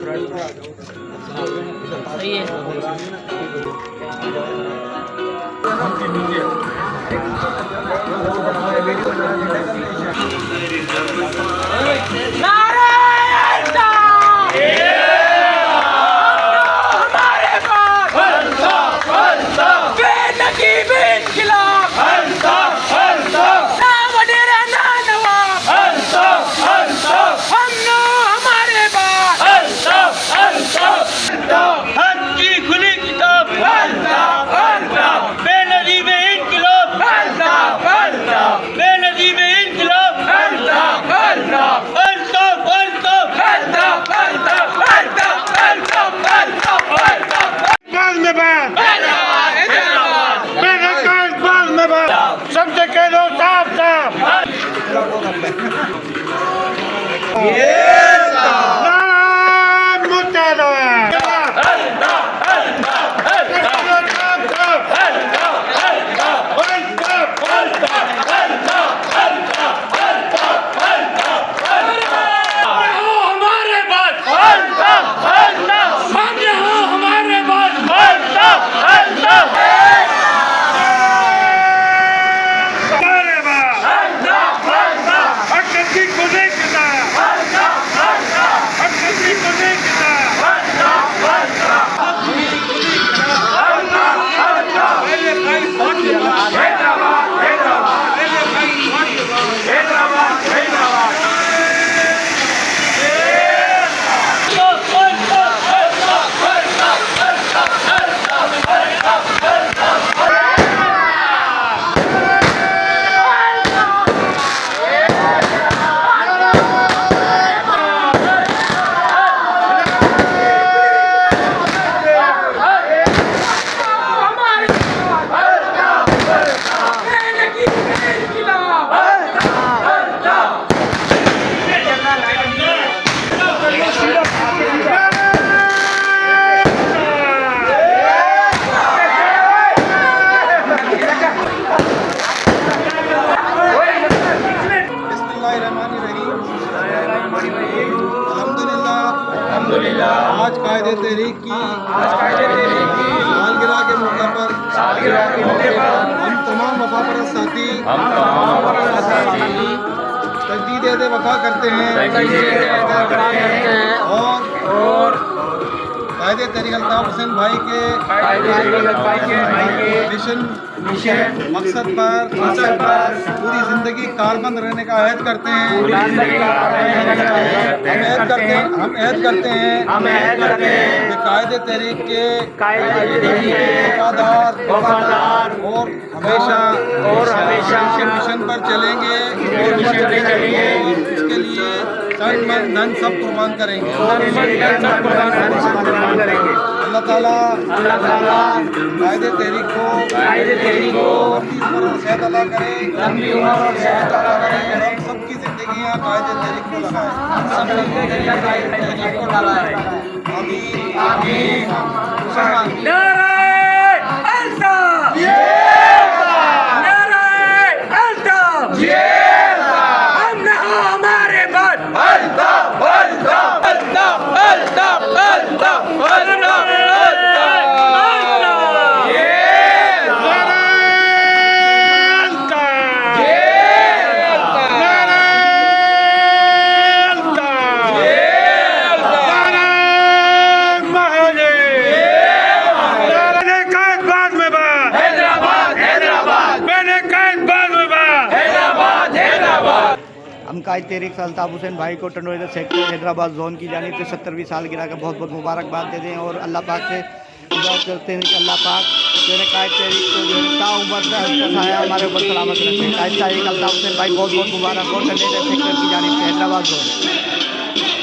सही है। सबसे कह दो साफ साफ आज कायदे तहरीक की सालगिरह के मौके पर हम तमाम वफापरस्त साथी तजदीद वफा करते हैं और कायदे तहरीक अल्ताफ हुसैन भाई के मिशन मकसद पर पूरी जिंदगी कारबंद रहने का अहद करते हैं। हम अहद करते हैं कि कायदे तहरीक के वफादार और हमेशा मिशन पर चलेंगे इसके लिए तन मन धन सब कुर्बान करेंगे। अल्लाह ताला कायदे तहरीक को सेहत अता करे, हम सबकी जिंदगियाँ कायदे तहरीक को लगाए। हम कायदे तहरीक अल्ताफ हुसैन भाई को टंडोई सेक्टर हैदराबाद जोन की जानिब से 70वीं सालगिरह का बहुत बहुत मुबारकबाद देते हैं और अल्लाह पाक से दुआ करते हैं कि अल्लाह पाक जो है कायदे तहरीक को जो है ताउम्र से हमारे ऊपर सलामत रखें। कायदे तहरीक अल्ताफ हुसैन भाई बहुत बहुत मुबारक और टंडोई सेक्टर की जानिब से हैदराबाद जोन।